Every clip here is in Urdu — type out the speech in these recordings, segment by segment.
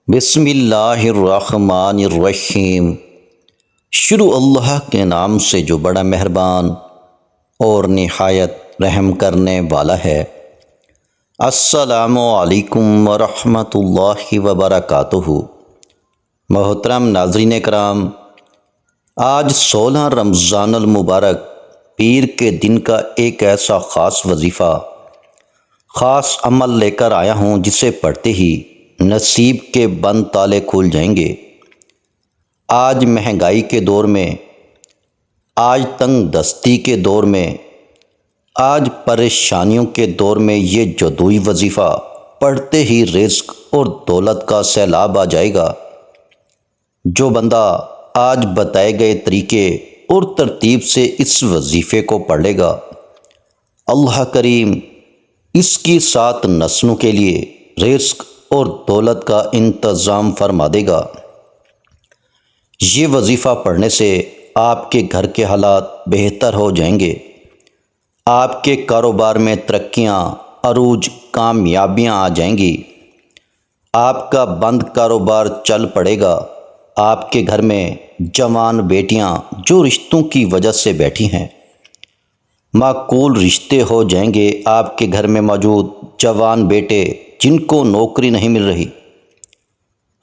بسم اللہ الرحمن الرحیم۔ شروع اللہ کے نام سے جو بڑا مہربان اور نہایت رحم کرنے والا ہے۔ السلام علیکم ورحمۃ اللہ وبرکاتہ۔ محترم ناظرین کرام، آج 16 رمضان المبارک پیر کے دن کا ایک ایسا خاص وظیفہ، خاص عمل لے کر آیا ہوں جسے پڑھتے ہی نصیب کے بند تالے کھل جائیں گے۔ آج مہنگائی کے دور میں، آج تنگ دستی کے دور میں، آج پریشانیوں کے دور میں یہ جدوئی وظیفہ پڑھتے ہی رزق اور دولت کا سیلاب آ جائے گا۔ جو بندہ آج بتائے گئے طریقے اور ترتیب سے اس وظیفے کو پڑھ لے گا، اللہ کریم اس کی 7 نسلوں کے لیے رزق اور دولت کا انتظام فرما دے گا۔ یہ وظیفہ پڑھنے سے آپ کے گھر کے حالات بہتر ہو جائیں گے، آپ کے کاروبار میں ترقیاں، عروج، کامیابیاں آ جائیں گی، آپ کا بند کاروبار چل پڑے گا، آپ کے گھر میں جوان بیٹیاں جو رشتوں کی وجہ سے بیٹھی ہیں، معقول رشتے ہو جائیں گے، آپ کے گھر میں موجود جوان بیٹے جن کو نوکری نہیں مل رہی،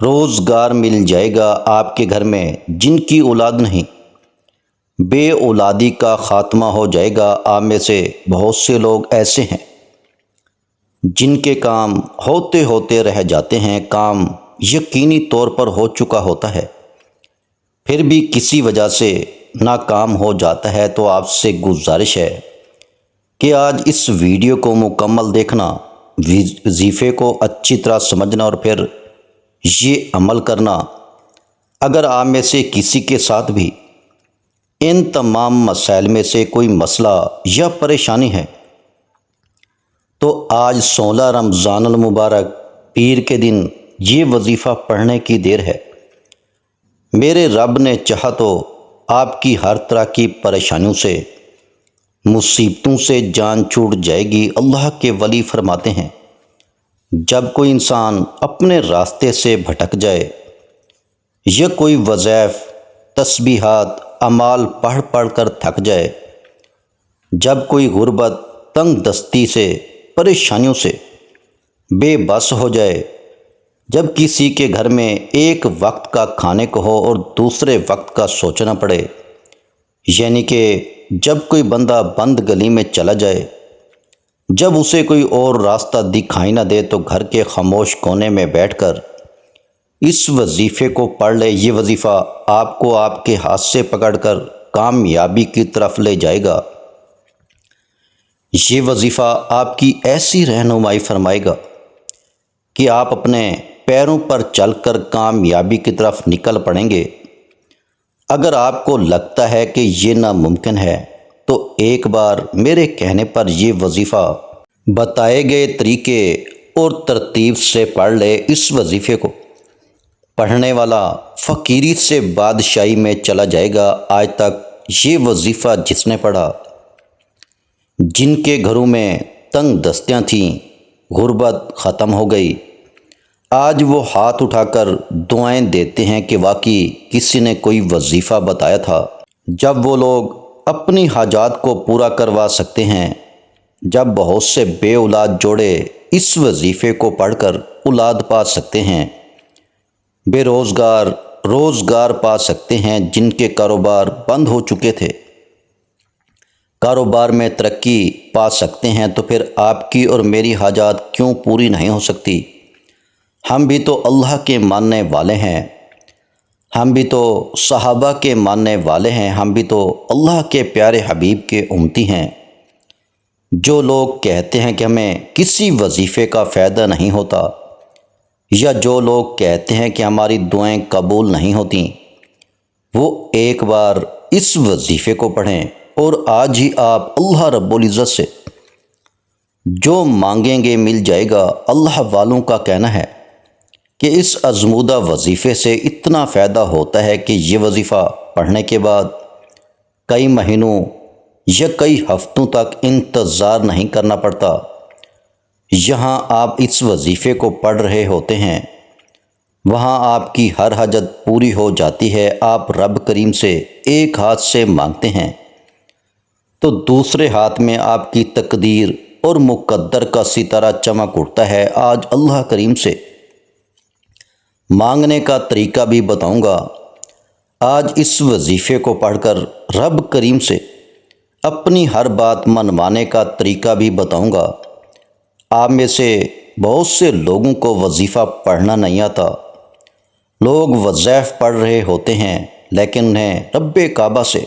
روزگار مل جائے گا، آپ کے گھر میں جن کی اولاد نہیں، بے اولادی کا خاتمہ ہو جائے گا۔ آپ میں سے بہت سے لوگ ایسے ہیں جن کے کام ہوتے ہوتے رہ جاتے ہیں، کام یقینی طور پر ہو چکا ہوتا ہے، پھر بھی کسی وجہ سے ناکام ہو جاتا ہے۔ تو آپ سے گزارش ہے کہ آج اس ویڈیو کو مکمل دیکھنا، وظیفے کو اچھی طرح سمجھنا اور پھر یہ عمل کرنا۔ اگر آپ میں سے کسی کے ساتھ بھی ان تمام مسائل میں سے کوئی مسئلہ یا پریشانی ہے تو آج 16 رمضان المبارک پیر کے دن یہ وظیفہ پڑھنے کی دیر ہے۔ میرے رب نے چاہا تو آپ کی ہر طرح کی پریشانیوں سے، مصیبتوں سے جان چھوٹ جائے گی۔ اللہ کے ولی فرماتے ہیں، جب کوئی انسان اپنے راستے سے بھٹک جائے یا کوئی وظائف، تسبیحات، اعمال پڑھ پڑھ کر تھک جائے، جب کوئی غربت، تنگ دستی سے، پریشانیوں سے بے بس ہو جائے، جب کسی کے گھر میں ایک وقت کا کھانے کو ہو اور دوسرے وقت کا سوچنا پڑے، یعنی کہ جب کوئی بندہ بند گلی میں چلا جائے، جب اسے کوئی اور راستہ دکھائی نہ دے تو گھر کے خاموش کونے میں بیٹھ کر اس وظیفے کو پڑھ لے۔ یہ وظیفہ آپ کو آپ کے ہاتھ سے پکڑ کر کامیابی کی طرف لے جائے گا۔ یہ وظیفہ آپ کی ایسی رہنمائی فرمائے گا کہ آپ اپنے پیروں پر چل کر کامیابی کی طرف نکل پڑیں گے۔ اگر آپ کو لگتا ہے کہ یہ ناممکن ہے تو ایک بار میرے کہنے پر یہ وظیفہ بتائے گئے طریقے اور ترتیب سے پڑھ لے۔ اس وظیفے کو پڑھنے والا فقیری سے بادشاہی میں چلا جائے گا۔ آج تک یہ وظیفہ جس نے پڑھا، جن کے گھروں میں تنگ دستیاں تھیں، غربت ختم ہو گئی، آج وہ ہاتھ اٹھا کر دعائیں دیتے ہیں کہ واقعی کسی نے کوئی وظیفہ بتایا تھا۔ جب وہ لوگ اپنی حاجات کو پورا کروا سکتے ہیں، جب بہت سے بے اولاد جوڑے اس وظیفے کو پڑھ کر اولاد پا سکتے ہیں، بے روزگار روزگار پا سکتے ہیں، جن کے کاروبار بند ہو چکے تھے کاروبار میں ترقی پا سکتے ہیں، تو پھر آپ کی اور میری حاجات کیوں پوری نہیں ہو سکتی؟ ہم بھی تو اللہ کے ماننے والے ہیں، ہم بھی تو صحابہ کے ماننے والے ہیں، ہم بھی تو اللہ کے پیارے حبیب کے امتی ہیں۔ جو لوگ کہتے ہیں کہ ہمیں کسی وظیفے کا فائدہ نہیں ہوتا، یا جو لوگ کہتے ہیں کہ ہماری دعائیں قبول نہیں ہوتیں، وہ ایک بار اس وظیفے کو پڑھیں اور آج ہی آپ اللہ رب العزت سے جو مانگیں گے مل جائے گا۔ اللہ والوں کا کہنا ہے کہ اس آزمودہ وظیفے سے اتنا فائدہ ہوتا ہے کہ یہ وظیفہ پڑھنے کے بعد کئی مہینوں یا کئی ہفتوں تک انتظار نہیں کرنا پڑتا۔ یہاں آپ اس وظیفے کو پڑھ رہے ہوتے ہیں، وہاں آپ کی ہر حاجت پوری ہو جاتی ہے۔ آپ رب کریم سے ایک ہاتھ سے مانگتے ہیں تو دوسرے ہاتھ میں آپ کی تقدیر اور مقدر کا ستارہ چمک اٹھتا ہے۔ آج اللہ کریم سے مانگنے کا طریقہ بھی بتاؤں گا۔ آج اس وظیفے کو پڑھ کر رب کریم سے اپنی ہر بات منوانے کا طریقہ بھی بتاؤں گا۔ آپ میں سے بہت سے لوگوں کو وظیفہ پڑھنا نہیں آتا۔ لوگ وظائف پڑھ رہے ہوتے ہیں لیکن انہیں رب کعبہ سے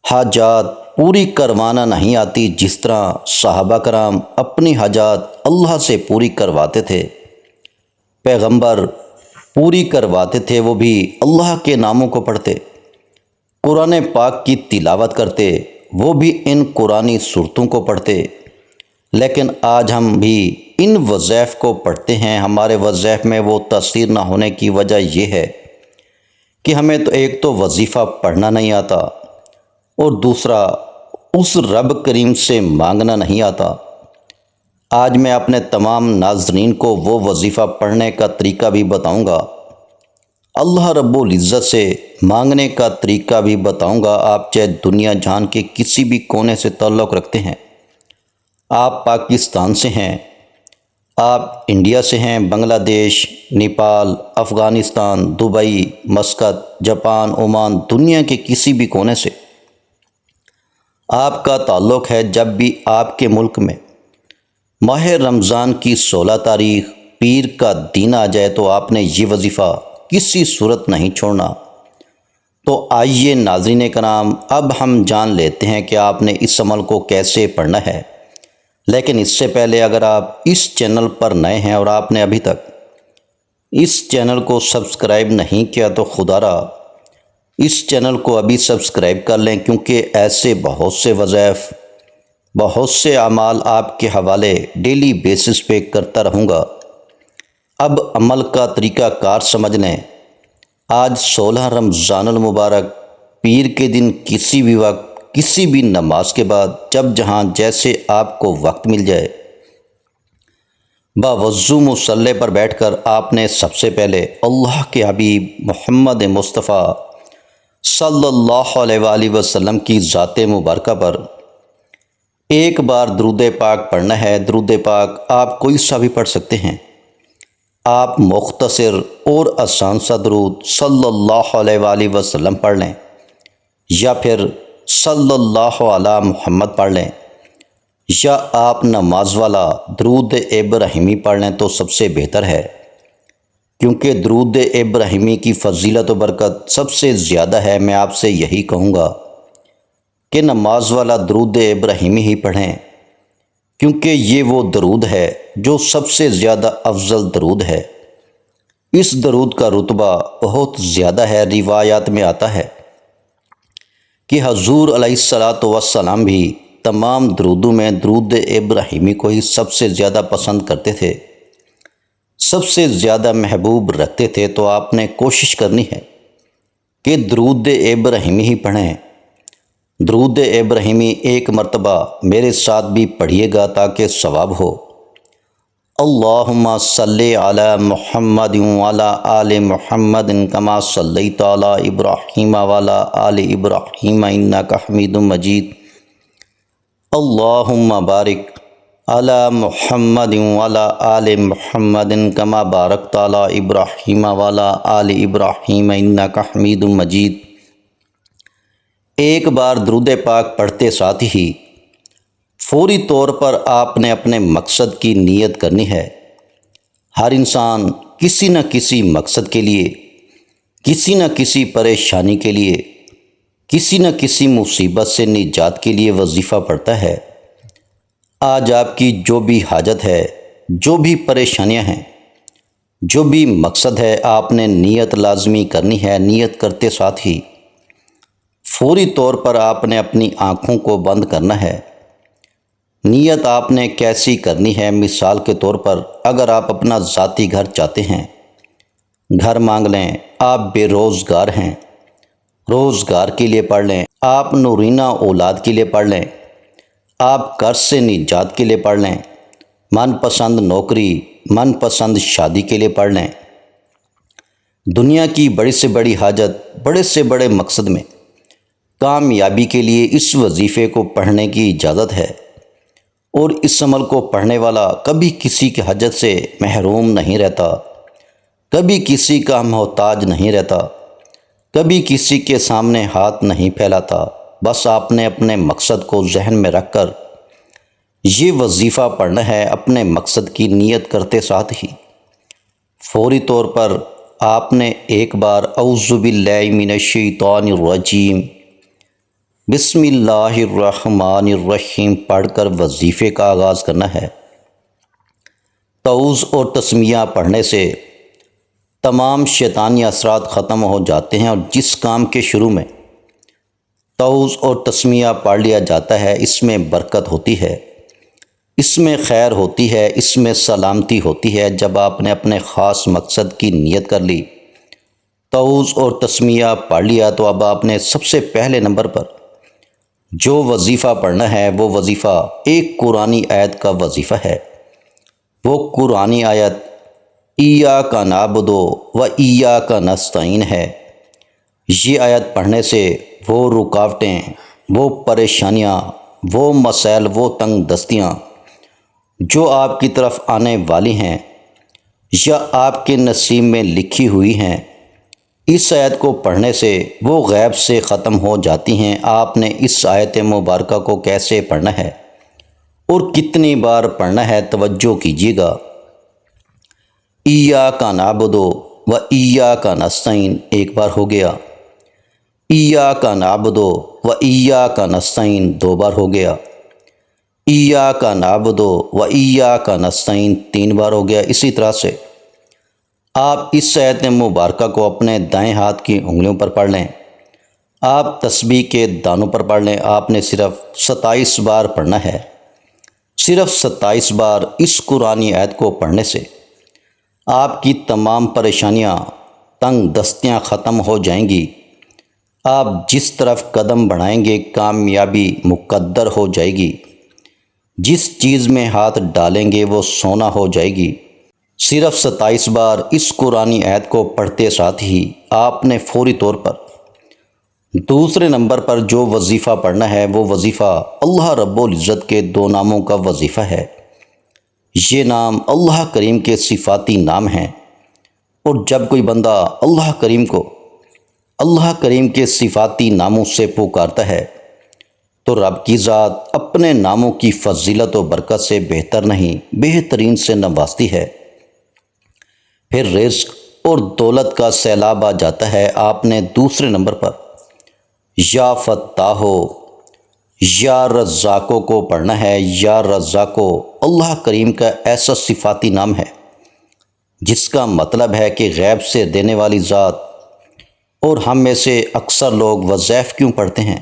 حاجات پوری کروانا نہیں آتی، جس طرح صحابہ کرام اپنی حاجات اللہ سے پوری کرواتے تھے، پیغمبر پوری کرواتے تھے، وہ بھی اللہ کے ناموں کو پڑھتے، قرآن پاک کی تلاوت کرتے، وہ بھی ان قرآنی صورتوں کو پڑھتے۔ لیکن آج ہم بھی ان وظائف کو پڑھتے ہیں۔ ہمارے وظائف میں وہ تاثیر نہ ہونے کی وجہ یہ ہے کہ ہمیں تو ایک تو وظیفہ پڑھنا نہیں آتا اور دوسرا اس رب کریم سے مانگنا نہیں آتا۔ آج میں اپنے تمام ناظرین کو وہ وظیفہ پڑھنے کا طریقہ بھی بتاؤں گا، اللہ رب العزت سے مانگنے کا طریقہ بھی بتاؤں گا۔ آپ چاہے دنیا جہان کے کسی بھی کونے سے تعلق رکھتے ہیں، آپ پاکستان سے ہیں، آپ انڈیا سے ہیں، بنگلہ دیش، Nepal, Afghanistan, Dubai, Muscat, Japan, Oman, دنیا کے کسی بھی کونے سے آپ کا تعلق ہے، جب بھی آپ کے ملک میں ماہ رمضان کی 16 تاریخ پیر کا دن آ جائے تو آپ نے یہ وظیفہ کسی صورت نہیں چھوڑنا۔ تو آئیے ناظرین کرام، اب ہم جان لیتے ہیں کہ آپ نے اس عمل کو کیسے پڑھنا ہے۔ لیکن اس سے پہلے اگر آپ اس چینل پر نئے ہیں اور آپ نے ابھی تک اس چینل کو سبسکرائب نہیں کیا تو خدا را اس چینل کو ابھی سبسکرائب کر لیں، کیونکہ ایسے بہت سے وظائف، بہت سے اعمال آپ کے حوالے ڈیلی بیسس پہ کرتا رہوں گا۔ اب عمل کا طریقہ کار سمجھ لیں۔ آج 16 رمضان المبارک پیر کے دن کسی بھی وقت، کسی بھی نماز کے بعد، جب جہاں جیسے آپ کو وقت مل جائے، باوضو مصلی پر بیٹھ کر آپ نے سب سے پہلے اللہ کے حبیب محمد مصطفیٰ صلی اللہ علیہ وآلہ وسلم کی ذات مبارکہ پر ایک بار درود پاک پڑھنا ہے۔ درود پاک آپ کوئی سا بھی پڑھ سکتے ہیں۔ آپ مختصر اور آسان سا درود صلی اللہ علیہ وآلہ وسلم پڑھ لیں، یا پھر صلی اللہ علی محمد پڑھ لیں، یا آپ نماز والا درود ابراہیمی پڑھ لیں تو سب سے بہتر ہے، کیونکہ درود ابراہیمی کی فضیلت و برکت سب سے زیادہ ہے۔ میں آپ سے یہی کہوں گا کہ نماز والا درود ابراہیمی ہی پڑھیں، کیونکہ یہ وہ درود ہے جو سب سے زیادہ افضل درود ہے۔ اس درود کا رتبہ بہت زیادہ ہے۔ روایات میں آتا ہے کہ حضور علیہ الصلاۃ والسلام بھی تمام درودوں میں درود ابراہیمی کو ہی سب سے زیادہ پسند کرتے تھے، سب سے زیادہ محبوب رکھتے تھے۔ تو آپ نے کوشش کرنی ہے کہ درود ابراہیمی ہی پڑھیں۔ درود ابراہیمی ایک مرتبہ میرے ساتھ بھی پڑھیے گا تاکہ ثواب ہو۔ اللہم صلی علی محمد وعلی آل محمد کما صلیت علی ابراہیم وعلی آل ابراہیم انک حمید مجید۔ اللہم بارک علی محمد وعلی آل محمد کما بارکت علی ابراہیم وعلی آل ابراہیم انک حمید مجید۔ ایک بار درود پاک پڑھتے ساتھ ہی فوری طور پر آپ نے اپنے مقصد کی نیت کرنی ہے۔ ہر انسان کسی نہ کسی مقصد کے لیے، کسی نہ کسی پریشانی کے لیے، کسی نہ کسی مصیبت سے نجات کے لیے وظیفہ پڑھتا ہے۔ آج آپ کی جو بھی حاجت ہے، جو بھی پریشانیاں ہیں، جو بھی مقصد ہے، آپ نے نیت لازمی کرنی ہے۔ نیت کرتے ساتھ ہی فوری طور پر آپ نے اپنی آنکھوں کو بند کرنا ہے۔ نیت آپ نے کیسی کرنی ہے؟ مثال کے طور پر اگر آپ اپنا ذاتی گھر چاہتے ہیں، گھر مانگ لیں۔ آپ بے روزگار ہیں، روزگار کے لیے پڑھ لیں۔ آپ نورینہ اولاد کے لیے پڑھ لیں۔ آپ قرض سے نجات کے لیے پڑھ لیں۔ من پسند نوکری، من پسند شادی کے لیے پڑھ لیں۔ دنیا کی بڑی سے بڑی حاجت، بڑے سے بڑے مقصد میں کامیابی کے لیے اس وظیفے کو پڑھنے کی اجازت ہے، اور اس عمل کو پڑھنے والا کبھی کسی کی حاجت سے محروم نہیں رہتا، کبھی کسی کا محتاج نہیں رہتا، کبھی کسی کے سامنے ہاتھ نہیں پھیلاتا۔ بس آپ نے اپنے مقصد کو ذہن میں رکھ کر یہ وظیفہ پڑھنا ہے۔ اپنے مقصد کی نیت کرتے ساتھ ہی فوری طور پر آپ نے ایک بار اعوذ باللہ من الشیطان الرجیم بسم اللہ الرحمن الرحیم پڑھ کر وظیفے کا آغاز کرنا ہے۔ تعوذ اور تسمیہ پڑھنے سے تمام شیطانی اثرات ختم ہو جاتے ہیں، اور جس کام کے شروع میں تعوذ اور تسمیہ پڑھ لیا جاتا ہے اس میں برکت ہوتی ہے، اس میں خیر ہوتی ہے، اس میں سلامتی ہوتی ہے۔ جب آپ نے اپنے خاص مقصد کی نیت کر لی، تعوذ اور تسمیہ پڑھ لیا، تو اب آپ نے سب سے پہلے نمبر پر جو وظیفہ پڑھنا ہے وہ وظیفہ ایک قرآنی آیت کا وظیفہ ہے۔ وہ قرآنی آیت ایاک نعبد و ایاک نستعین ہے۔ یہ آیت پڑھنے سے وہ رکاوٹیں، وہ پریشانیاں، وہ مسائل، وہ تنگ دستیاں جو آپ کی طرف آنے والی ہیں یا آپ کے نصیب میں لکھی ہوئی ہیں، اس آیت کو پڑھنے سے وہ غیب سے ختم ہو جاتی ہیں۔ آپ نے اس آیت مبارکہ کو کیسے پڑھنا ہے اور کتنی بار پڑھنا ہے، توجہ کیجیے گا۔ ایاک نعبد و ایاک نستعین ایک بار ہو گیا، ایاک نعبد و ایاک نستعین دو بار ہو گیا، ایاک نعبد و ایاک نستعین تین بار ہو گیا۔ اسی طرح سے آپ اس آیت مبارکہ کو اپنے دائیں ہاتھ کی انگلیوں پر پڑھ لیں، آپ تسبیح کے دانوں پر پڑھ لیں۔ آپ نے صرف 27 بار پڑھنا ہے۔ صرف 27 بار اس قرآنی آیت کو پڑھنے سے آپ کی تمام پریشانیاں، تنگ دستیاں ختم ہو جائیں گی۔ آپ جس طرف قدم بڑھائیں گے کامیابی مقدر ہو جائے گی، جس چیز میں ہاتھ ڈالیں گے وہ سونا ہو جائے گی۔ صرف 27 بار اس قرآنی آیت کو پڑھتے ساتھ ہی آپ نے فوری طور پر دوسرے نمبر پر جو وظیفہ پڑھنا ہے وہ وظیفہ اللہ رب العزت کے دو ناموں کا وظیفہ ہے۔ یہ نام اللہ کریم کے صفاتی نام ہیں، اور جب کوئی بندہ اللہ کریم کے صفاتی ناموں سے پکارتا ہے تو رب کی ذات اپنے ناموں کی فضیلت و برکت سے بہتر نہیں، بہترین سے نوازتی ہے۔ پھر رزق اور دولت کا سیلاب آ جاتا ہے۔ آپ نے دوسرے نمبر پر یا فتاحو، یا رزاقو کو پڑھنا ہے۔ یا رزاقو اللہ کریم کا ایسا صفاتی نام ہے جس کا مطلب ہے کہ غیب سے دینے والی ذات۔ اور ہم میں سے اکثر لوگ وظائف کیوں پڑھتے ہیں؟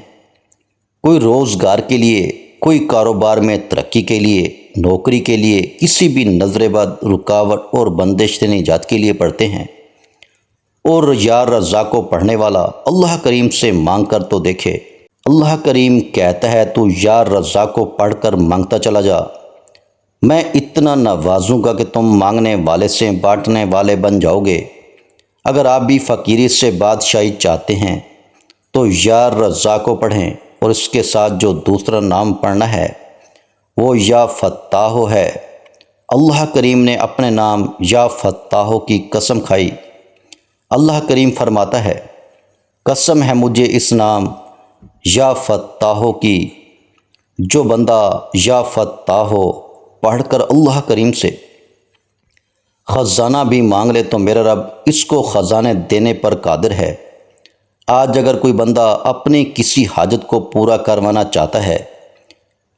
کوئی روزگار کے لیے، کوئی کاروبار میں ترقی کے لیے، نوکری کے لیے، کسی بھی نظر بد، رکاوٹ اور بندش سے نجات کے لیے پڑھتے ہیں۔ اور یا رزاقو پڑھنے والا اللہ کریم سے مانگ کر تو دیکھے۔ اللہ کریم کہتا ہے تو یا رزاقو پڑھ کر مانگتا چلا جا، میں اتنا نوازوں گا کہ تم مانگنے والے سے بانٹنے والے بن جاؤ گے۔ اگر آپ بھی فقیری سے بادشاہی چاہتے ہیں تو یا رزاقو پڑھیں، اور اس کے ساتھ جو دوسرا نام پڑھنا ہے وہ یا فتاحو ہے۔ اللہ کریم نے اپنے نام یا فتاحو کی قسم کھائی۔ اللہ کریم فرماتا ہے، قسم ہے مجھے اس نام یا فتاحو کی، جو بندہ یا فتاحو پڑھ کر اللہ کریم سے خزانہ بھی مانگ لے تو میرا رب اس کو خزانے دینے پر قادر ہے۔ آج اگر کوئی بندہ اپنی کسی حاجت کو پورا کروانا چاہتا ہے،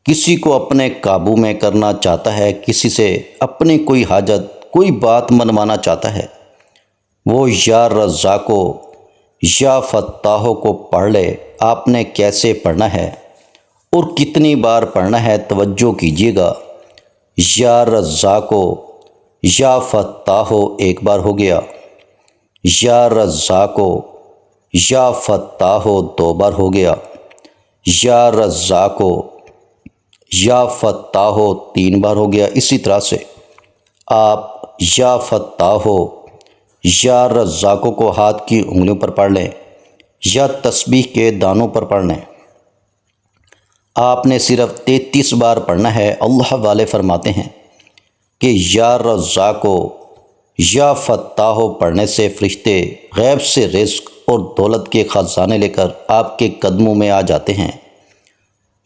کسی کو اپنے قابو میں کرنا چاہتا ہے، کسی سے اپنی کوئی حاجت، کوئی بات منوانا چاہتا ہے، وہ یا رزاقو، یا فتاحو کو پڑھ لے۔ آپ نے کیسے پڑھنا ہے اور کتنی بار پڑھنا ہے، توجہ کیجیے گا۔ یا رزاقو، یا فتاحو ایک بار ہو گیا، یا رزاقو، یا فتاحو دو بار ہو گیا، یا رزاقو، یا فتاحو تین بار ہو گیا۔ اسی طرح سے آپ یا فتاحو، یا رزاقوں کو ہاتھ کی انگلیوں پر پڑھ لیں یا تسبیح کے دانوں پر پڑھ لیں۔ آپ نے صرف 33 بار پڑھنا ہے۔ اللہ والے فرماتے ہیں کہ یا رزاقو یا فتاحو پڑھنے سے فرشتے غیب سے رزق اور دولت کے خزانے لے کر آپ کے قدموں میں آ جاتے ہیں۔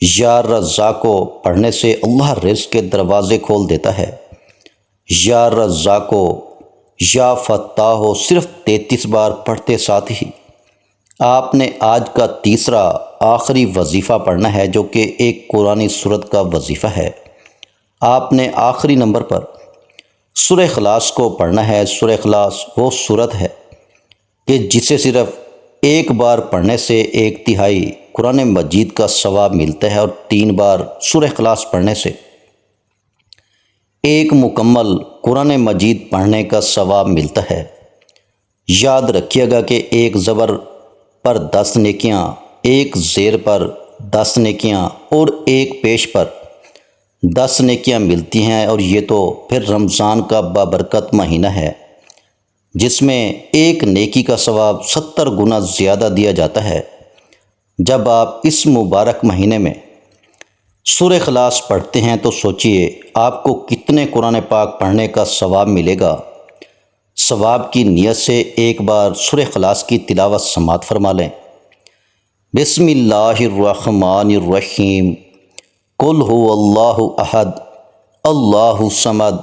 یا رزاقو پڑھنے سے اللہ رزق کے دروازے کھول دیتا ہے۔ یا رزاقو یا فتاحو صرف 33 بار پڑھتے ساتھ ہی آپ نے آج کا تیسرا آخری وظیفہ پڑھنا ہے، جو کہ ایک قرآنی سورت کا وظیفہ ہے۔ آپ نے آخری نمبر پر سورہ اخلاص کو پڑھنا ہے۔ سورہ اخلاص وہ سورت ہے کہ جسے صرف ایک بار پڑھنے سے 1/3 قرآن مجید کا ثواب ملتا ہے، اور 3 بار سورہ اخلاص پڑھنے سے ایک مکمل قرآن مجید پڑھنے کا ثواب ملتا ہے۔ یاد رکھیے گا کہ ایک زبر پر 10 نیکیاں، ایک زیر پر 10 نیکیاں اور ایک پیش پر 10 نیکیاں ملتی ہیں، اور یہ تو پھر رمضان کا بابرکت مہینہ ہے جس میں ایک نیکی کا ثواب 70 گنا زیادہ دیا جاتا ہے۔ جب آپ اس مبارک مہینے میں سورہ اخلاص پڑھتے ہیں تو سوچئے آپ کو کتنے قرآن پاک پڑھنے کا ثواب ملے گا۔ ثواب کی نیت سے ایک بار سورہ اخلاص کی تلاوت سماعت فرما لیں۔ بسم اللہ الرحمن الرحیم۔ قل هو اللہ احد اللہ الصمد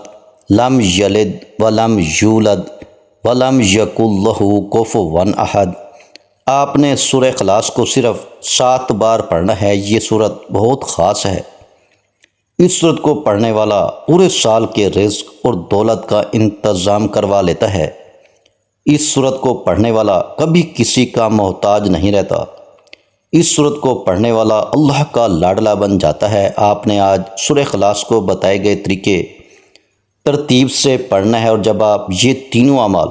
لم یلد ولم یولد ولم یکن لہ کفوا احد۔ آپ نے سورہ اخلاص کو صرف 7 بار پڑھنا ہے۔ یہ سورت بہت خاص ہے۔ اس سورت کو پڑھنے والا پورے سال کے رزق اور دولت کا انتظام کروا لیتا ہے۔ اس سورت کو پڑھنے والا کبھی کسی کا محتاج نہیں رہتا۔ اس سورت کو پڑھنے والا اللہ کا لاڈلا بن جاتا ہے۔ آپ نے آج سورہ اخلاص کو بتائے گئے طریقے ترتیب سے پڑھنا ہے، اور جب آپ یہ تینوں اعمال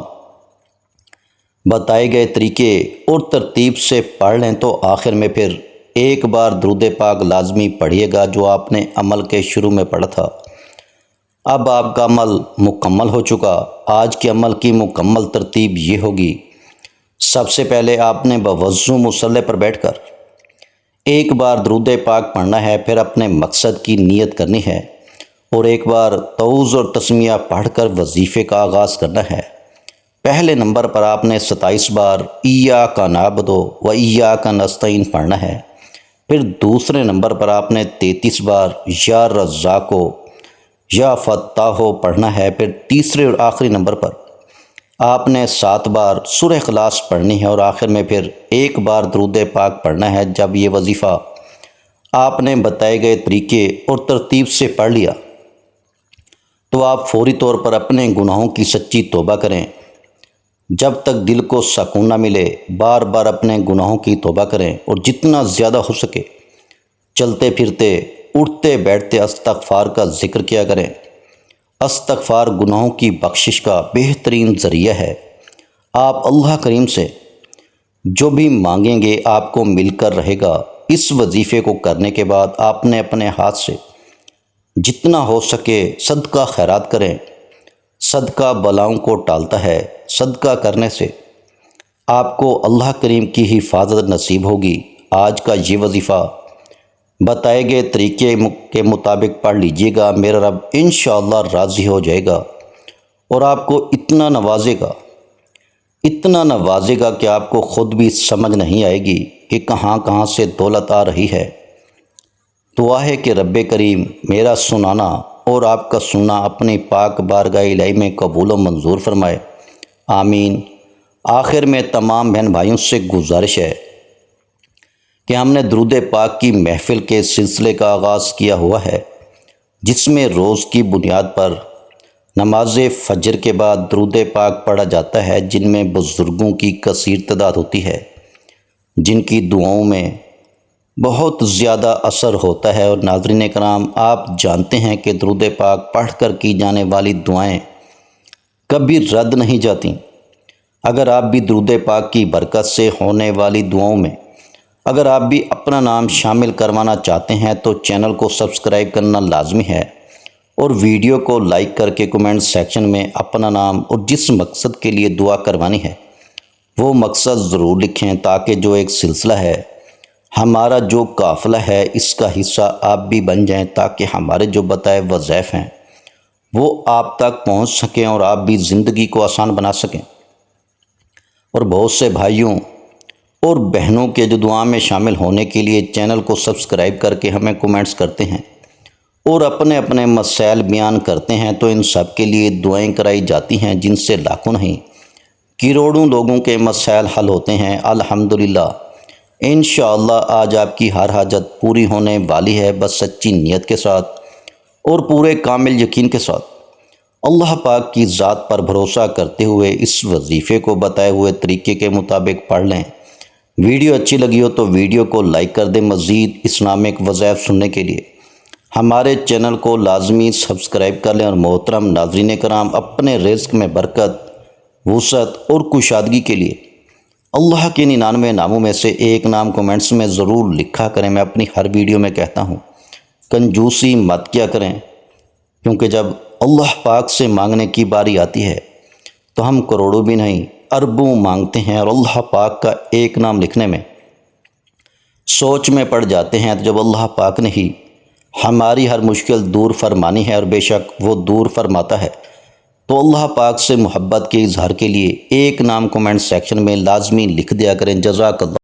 بتائے گئے طریقے اور ترتیب سے پڑھ لیں تو آخر میں پھر ایک بار درود پاک لازمی پڑھیے گا، جو آپ نے عمل کے شروع میں پڑھا تھا۔ اب آپ کا عمل مکمل ہو چکا۔ آج کے عمل کی مکمل ترتیب یہ ہوگی: سب سے پہلے آپ نے بوضو مصلی پر بیٹھ کر ایک بار درود پاک پڑھنا ہے، پھر اپنے مقصد کی نیت کرنی ہے، اور ایک بار تعوذ اور تسمیہ پڑھ کر وظیفے کا آغاز کرنا ہے۔ پہلے نمبر پر آپ نے 27 بار ایاک نعبد و ایاک نستعین پڑھنا ہے۔ پھر دوسرے نمبر پر آپ نے 33 بار یا رزاقو یا فتاحو پڑھنا ہے۔ پھر تیسرے اور آخری نمبر پر آپ نے 7 بار سورہ اخلاص پڑھنی ہے، اور آخر میں پھر ایک بار درود پاک پڑھنا ہے۔ جب یہ وظیفہ آپ نے بتائے گئے طریقے اور ترتیب سے پڑھ لیا تو آپ فوری طور پر اپنے گناہوں کی سچی توبہ کریں۔ جب تک دل کو سکون نہ ملے بار بار اپنے گناہوں کی توبہ کریں، اور جتنا زیادہ ہو سکے چلتے پھرتے اٹھتے بیٹھتے استغفار کا ذکر کیا کریں۔ استغفار گناہوں کی بخشش کا بہترین ذریعہ ہے۔ آپ اللہ کریم سے جو بھی مانگیں گے آپ کو مل کر رہے گا۔ اس وظیفے کو کرنے کے بعد آپ نے اپنے ہاتھ سے جتنا ہو سکے صدقہ خیرات کریں۔ صدقہ بلاؤں کو ٹالتا ہے۔ صدقہ کرنے سے آپ کو اللہ کریم کی حفاظت نصیب ہوگی۔ آج کا یہ وظیفہ بتائے گئے طریقے کے مطابق پڑھ لیجئے گا، میرا رب انشاءاللہ راضی ہو جائے گا، اور آپ کو اتنا نوازے گا کہ آپ کو خود بھی سمجھ نہیں آئے گی کہ کہاں کہاں سے دولت آ رہی ہے۔ دعا ہے کہ رب کریم میرا سنانا اور آپ کا سننا اپنی پاک بارگاہ الہی میں قبول و منظور فرمائے، آمین۔ آخر میں تمام بہن بھائیوں سے گزارش ہے کہ ہم نے درود پاک کی محفل کے سلسلے کا آغاز کیا ہوا ہے، جس میں روز کی بنیاد پر نماز فجر کے بعد درود پاک پڑھا جاتا ہے، جن میں بزرگوں کی کثیر تعداد ہوتی ہے، جن کی دعاؤں میں بہت زیادہ اثر ہوتا ہے۔ اور ناظرین کرام، آپ جانتے ہیں کہ درود پاک پڑھ کر کی جانے والی دعائیں کبھی رد نہیں جاتی۔ اگر آپ بھی درود پاک کی برکت سے ہونے والی دعاؤں میں اگر آپ بھی اپنا نام شامل کروانا چاہتے ہیں تو چینل کو سبسکرائب کرنا لازمی ہے، اور ویڈیو کو لائک کر کے کمنٹ سیکشن میں اپنا نام اور جس مقصد کے لیے دعا کروانی ہے وہ مقصد ضرور لکھیں، تاکہ جو ایک سلسلہ ہے، ہمارا جو قافلہ ہے، اس کا حصہ آپ بھی بن جائیں، تاکہ ہمارے جو بتائے وظائف ہیں وہ آپ تک پہنچ سکیں اور آپ بھی زندگی کو آسان بنا سکیں۔ اور بہت سے بھائیوں اور بہنوں کے جو دعا میں شامل ہونے کے لیے چینل کو سبسکرائب کر کے ہمیں کمنٹس کرتے ہیں اور اپنے اپنے مسائل بیان کرتے ہیں، تو ان سب کے لیے دعائیں کرائی جاتی ہیں، جن سے لاکھوں نہیں کروڑوں لوگوں کے مسائل حل ہوتے ہیں۔ الحمدللہ انشاءاللہ آج آپ کی ہر حاجت پوری ہونے والی ہے، بس سچی نیت کے ساتھ اور پورے کامل یقین کے ساتھ اللہ پاک کی ذات پر بھروسہ کرتے ہوئے اس وظیفے کو بتائے ہوئے طریقے کے مطابق پڑھ لیں۔ ویڈیو اچھی لگی ہو تو ویڈیو کو لائک کر دیں۔ مزید اسلامک وظائف سننے کے لیے ہمارے چینل کو لازمی سبسکرائب کر لیں۔ اور محترم ناظرین کرام، اپنے رزق میں برکت، وسعت اور کشادگی کے لیے اللہ کے 99 ناموں میں سے ایک نام کمنٹس میں ضرور لکھا کریں۔ میں اپنی ہر ویڈیو میں کہتا ہوں، کنجوسی مت کیا کریں، کیونکہ جب اللہ پاک سے مانگنے کی باری آتی ہے تو ہم کروڑوں بھی نہیں اربوں مانگتے ہیں، اور اللہ پاک کا ایک نام لکھنے میں سوچ میں پڑ جاتے ہیں۔ تو جب اللہ پاک نے ہی ہماری ہر مشکل دور فرمانی ہے، اور بے شک وہ دور فرماتا ہے، تو اللہ پاک سے محبت کے اظہار کے لیے ایک نام کمنٹ سیکشن میں لازمی لکھ دیا کریں۔ جزاک اللہ۔